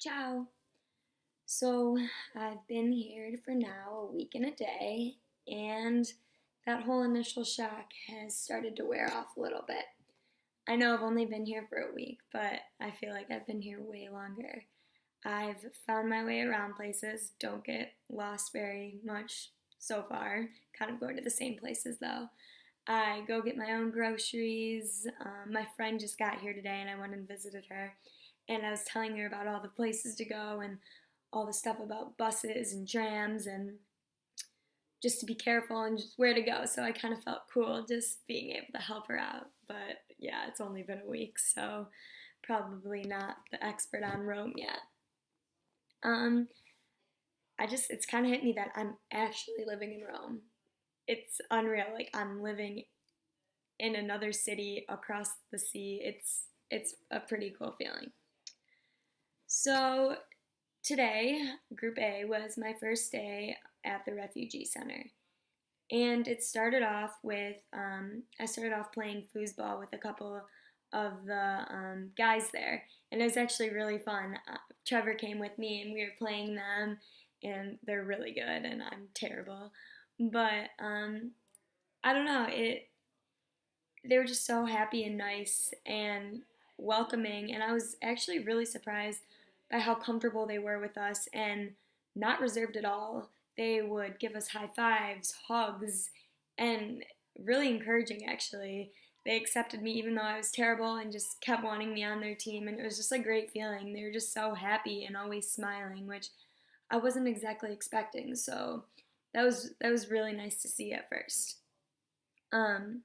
Ciao. So I've been here for now a week and a day, and that whole initial shock has started to wear off a little bit. I know I've only been here for a week, but I feel like I've been here way longer. I've found my way around places, don't get lost very much so far, kind of going to the same places though. I go get my own groceries. My friend just got here today and I went and visited her. And I was telling her about all the places to go and all the stuff about buses and trams and just to be careful and just where to go. So I kind of felt cool just being able to help her out. But yeah, it's only been a week, so probably not the expert on Rome yet. Um, it's kind of hit me that I'm actually living in Rome. It's unreal. Like I'm living in another city across the sea. It's a pretty cool feeling. So today, Group A was my first day at the refugee center, and it started off with I started off playing foosball with a couple of the guys there, and it was actually really fun. Trevor came with me, and we were playing them, and they're really good, and I'm terrible, but I don't know it they were just so happy and nice and welcoming. And I was actually really surprised by how comfortable they were with us and not reserved at all. They would give us high fives, hugs, and really encouraging actually. They accepted me even though I was terrible and just kept wanting me on their team. And it was just a great feeling. They were just so happy and always smiling, which I wasn't exactly expecting. So that was really nice to see at first. Um,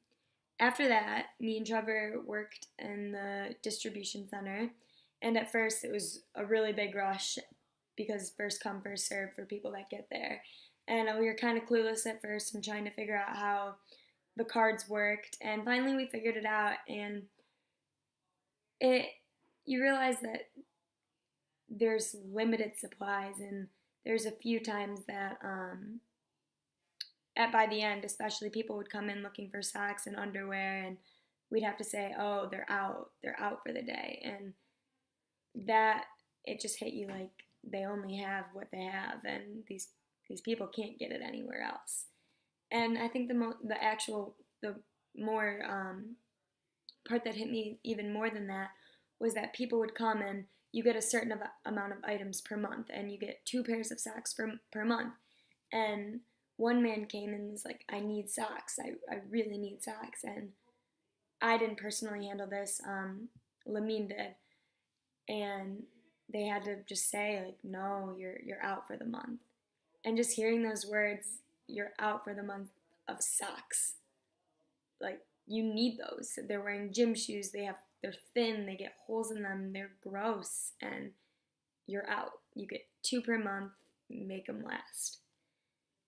After that, me and Trevor worked in the distribution center, and at first it was a really big rush because first come, first serve for people that get there. And we were kind of clueless at first and trying to figure out how the cards worked, and finally we figured it out. And it you realize that there's limited supplies, and there's a few times that at by the end, especially people would come in looking for socks and underwear, and we'd have to say, "Oh, they're out for the day," and that it just hit you like they only have what they have, and these people can't get it anywhere else. And I think the more part that hit me even more than that was that people would come and you get a certain amount of items per month, and you get two pairs of socks per month, and one man came and was like, I need socks. I really need socks. And I didn't personally handle this. Lamine did. And they had to just say, like, no, you're out for the month. And just hearing those words, you're out for the month of socks. Like, you need those. They're wearing gym shoes. They're thin. They get holes in them. They're gross. And you're out. You get two per month. Make them last.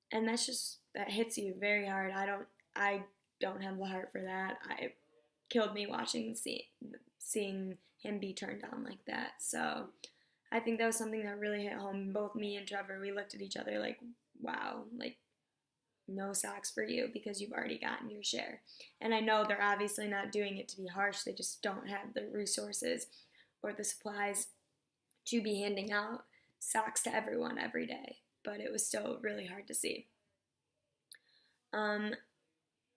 And that hits you very hard. I don't have the heart for that. It killed me seeing him be turned on like that. So I think that was something that really hit home. Both me and Trevor, we looked at each other like, wow, like no socks for you because you've already gotten your share. And I know they're obviously not doing it to be harsh. They just don't have the resources or the supplies to be handing out socks to everyone every day. But it was still really hard to see. Um,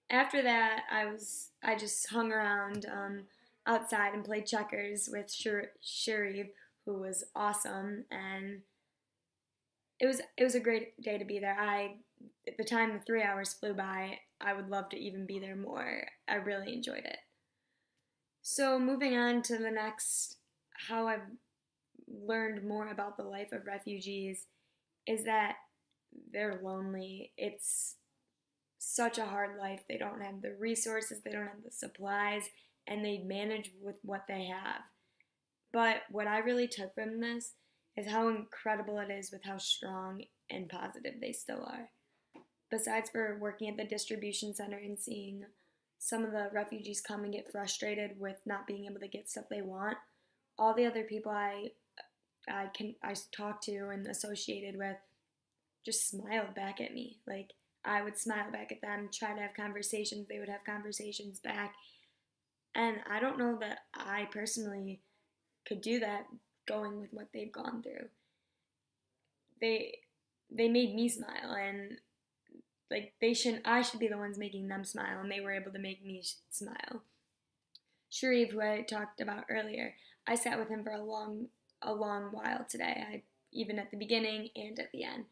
After that, I just hung around outside and played checkers with Shuri, who was awesome, and it was a great day to be there. At the time the 3 hours flew by, I would love to even be there more. I really enjoyed it. So moving on to the next, how I've learned more about the life of refugees is that they're lonely. It's such a hard life. They don't have the resources, they don't have the supplies, and they manage with what they have. But what I really took from this is how incredible it is with how strong and positive they still are. Besides for working at the distribution center and seeing some of the refugees come and get frustrated with not being able to get stuff they want, all the other people I talked to and associated with just smiled back at me. Like I would smile back at them, try to have conversations, they would have conversations back. And I don't know that I personally could do that going with what they've gone through. They made me smile, and like I should be the ones making them smile, and they were able to make me smile. Sharif, who I talked about earlier, I sat with him for a long while today. Even at the beginning and at the end.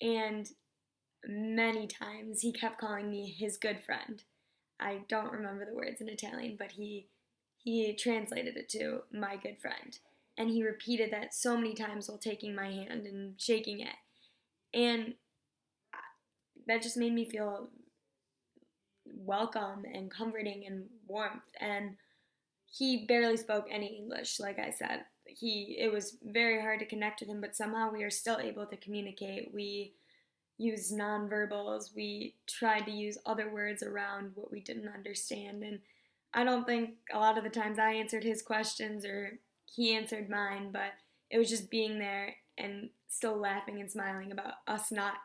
And many times he kept calling me his good friend. I don't remember the words in Italian, but he translated it to my good friend. And he repeated that so many times while taking my hand and shaking it. And that just made me feel welcome and comforting and warmth. And he barely spoke any English, like I said. It was very hard to connect with him, but somehow we are still able to communicate. We use nonverbals. We tried to use other words around what we didn't understand. And I don't think a lot of the times I answered his questions or he answered mine, but it was just being there and still laughing and smiling about us not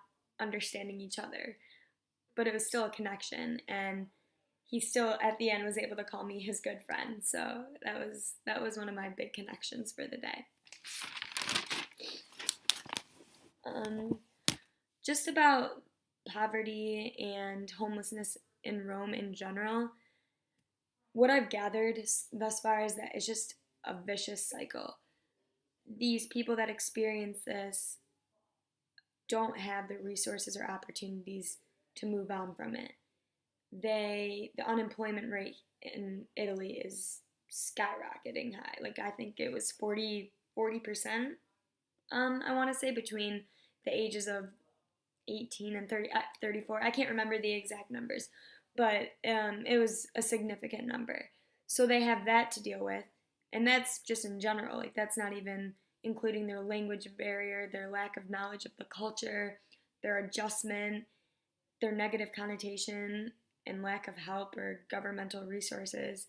understanding each other. But it was still a connection, and he still at the end was able to call me his good friend. So that was one of my big connections for the day. Just about poverty and homelessness in Rome in general, what I've gathered thus far is that it's just a vicious cycle. These people that experience this don't have the resources or opportunities to move on from it. The unemployment rate in Italy is skyrocketing high. Like I think it was 40%. I want to say between the ages of 18 and 34. I can't remember the exact numbers, but it was a significant number. So they have that to deal with, and that's just in general. Like that's not even including their language barrier, their lack of knowledge of the culture, their adjustment, their negative connotation, and lack of help or governmental resources.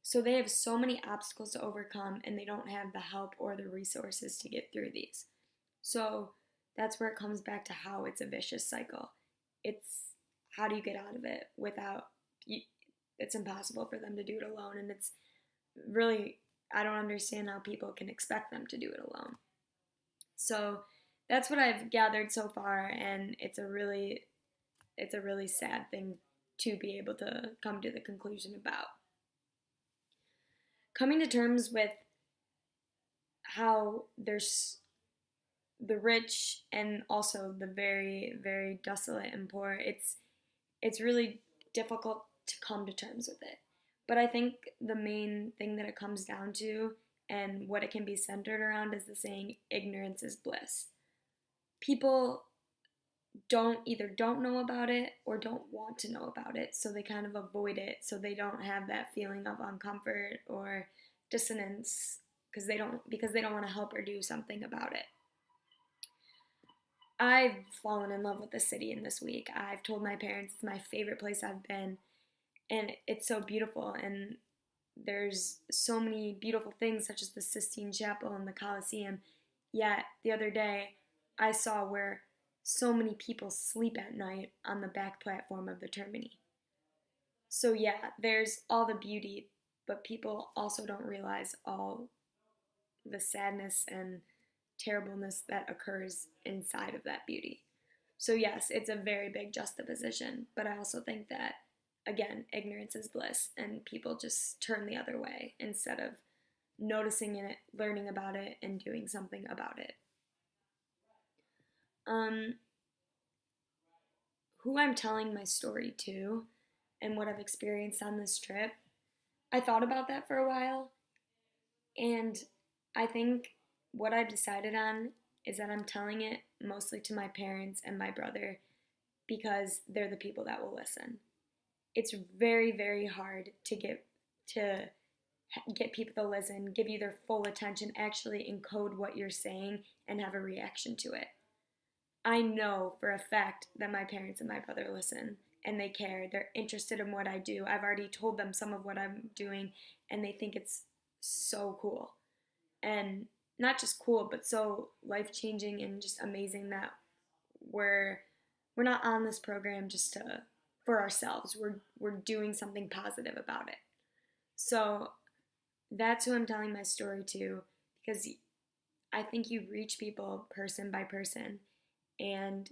So they have so many obstacles to overcome, and they don't have the help or the resources to get through these. So that's where it comes back to how it's a vicious cycle. It's how do you get out of it without, it's impossible for them to do it alone. And it's really, I don't understand how people can expect them to do it alone. So that's what I've gathered so far, and it's a really sad thing to be able to come to the conclusion about. Coming to terms with how there's the rich and also the very, very desolate and poor, it's really difficult to come to terms with it. But I think the main thing that it comes down to and what it can be centered around is the saying, ignorance is bliss. People don't know about it or don't want to know about it, so they kind of avoid it, so they don't have that feeling of uncomfort or dissonance because they don't want to help or do something about it. I've fallen in love with the city in this week. I've told my parents it's my favorite place I've been, and it's so beautiful, and there's so many beautiful things such as the Sistine Chapel and the Colosseum. Yet the other day I saw where so many people sleep at night on the back platform of the Termini. So yeah, there's all the beauty, but people also don't realize all the sadness and terribleness that occurs inside of that beauty. So yes, it's a very big juxtaposition, but I also think that, again, ignorance is bliss, and people just turn the other way instead of noticing it, learning about it, and doing something about it. Who I'm telling my story to and what I've experienced on this trip, I thought about that for a while, and I think what I've decided on is that I'm telling it mostly to my parents and my brother because they're the people that will listen. It's very, very hard to get people to listen, give you their full attention, actually encode what you're saying, and have a reaction to it. I know for a fact that my parents and my brother listen, and they care. They're interested in what I do. I've already told them some of what I'm doing, and they think it's so cool. And not just cool, but so life-changing and just amazing that we're not on this program just for ourselves. We're doing something positive about it. So that's who I'm telling my story to, because I think you reach people person by person, and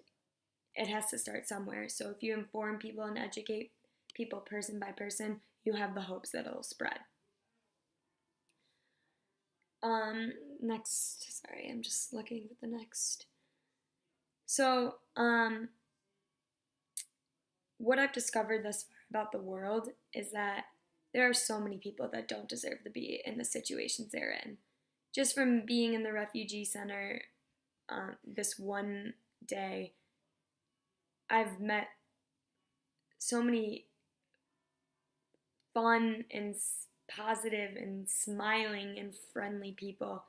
it has to start somewhere. So if you inform people and educate people person by person, you have the hopes that it'll spread. Next, sorry, I'm just looking at the next. So, what I've discovered thus far about the world is that there are so many people that don't deserve to be in the situations they're in. Just from being in the refugee center this one day, I've met so many fun and positive and smiling and friendly people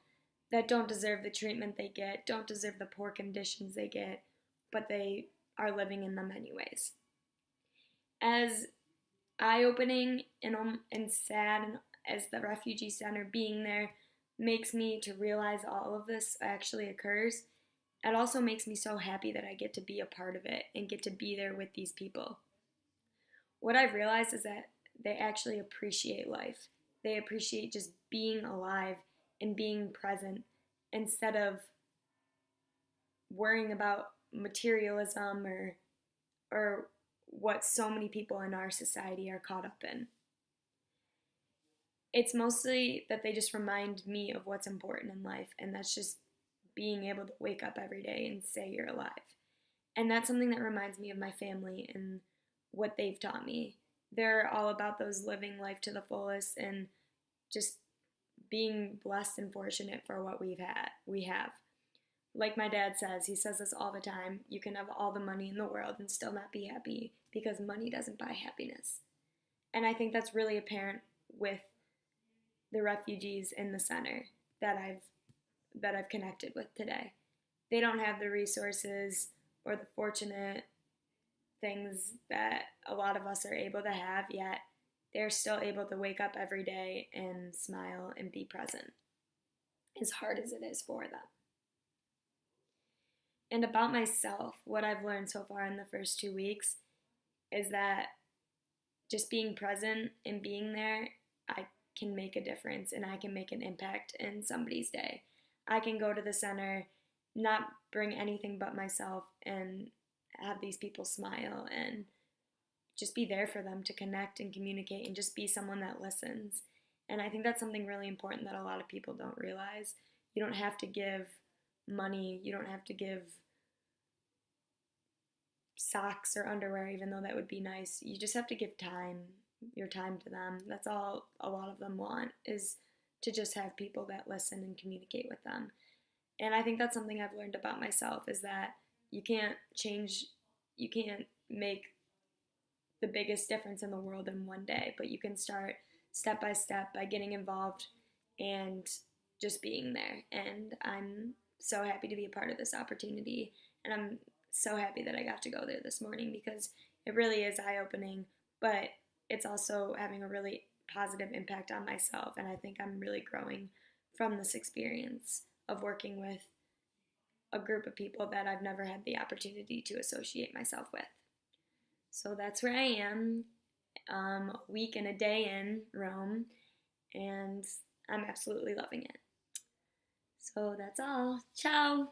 that don't deserve the treatment they get, don't deserve the poor conditions they get, but they are living in them anyways. As eye-opening and sad as the refugee center being there makes me to realize all of this actually occurs, it also makes me so happy that I get to be a part of it and get to be there with these people. What I've realized is that they actually appreciate life. They appreciate just being alive and being present instead of worrying about materialism or what so many people in our society are caught up in. It's mostly that they just remind me of what's important in life, and that's just being able to wake up every day and say you're alive. And that's something that reminds me of my family and what they've taught me. They're all about those living life to the fullest and just being blessed and fortunate for what we have. Like my dad says, he says this all the time, you can have all the money in the world and still not be happy because money doesn't buy happiness. And I think that's really apparent with the refugees in the center that I've connected with today. They don't have the resources or the fortunate things that a lot of us are able to have, yet they're still able to wake up every day and smile and be present, as hard as it is for them. And about myself, what I've learned so far in the first 2 weeks is that just being present and being there, I can make a difference and I can make an impact in somebody's day. I can go to the center, not bring anything but myself, and have these people smile and just be there for them to connect and communicate and just be someone that listens. And I think that's something really important that a lot of people don't realize. You don't have to give money, you don't have to give socks or underwear, even though that would be nice. You just have to give your time to them. That's all a lot of them want, is to just have people that listen and communicate with them. And I think that's something I've learned about myself, is that you can't make the biggest difference in the world in one day, but you can start step by step by getting involved and just being there. And I'm so happy to be a part of this opportunity, and I'm so happy that I got to go there this morning because it really is eye-opening, but it's also having a really positive impact on myself, and I think I'm really growing from this experience of working with a group of people that I've never had the opportunity to associate myself with. So that's where I am, a week and a day in Rome, and I'm absolutely loving it. So that's all. Ciao!